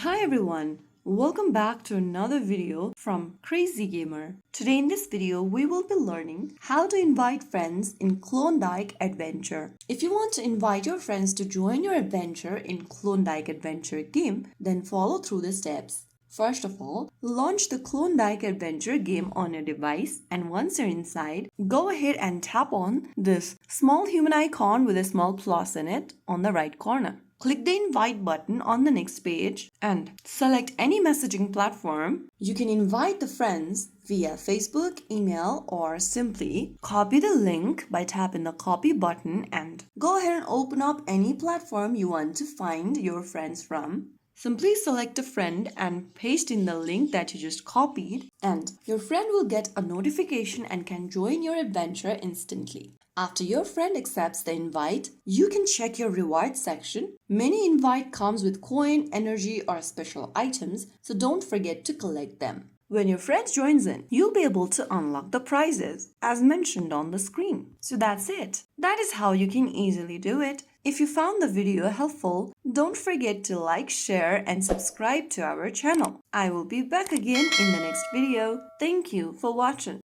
Hi everyone, welcome back to another video from Crazy Gamer. Today in this video we will be learning how to invite friends in Klondike Adventure. If you want to invite your friends to join your adventure in Klondike Adventure game, then follow through the steps. First of all, launch the Klondike Adventure game on your device, and once you're inside, go ahead and tap on this small human icon with a small plus in it on the right corner. Click the invite button on the next page and select any messaging platform. You can invite the friends via Facebook, email, or simply copy the link by tapping the copy button and go ahead and open up any platform you want to find your friends from. Simply select a friend and paste in the link that you just copied, and your friend will get a notification and can join your adventure instantly. After your friend accepts the invite, you can check your reward section. Many invite comes with coin, energy, or special items, so don't forget to collect them. When your friend joins in, you'll be able to unlock the prizes as mentioned on the screen. So that's it. That is how you can easily do it. If you found the video helpful, don't forget to like, share, and subscribe to our channel. I will be back again in the next video. Thank you for watching.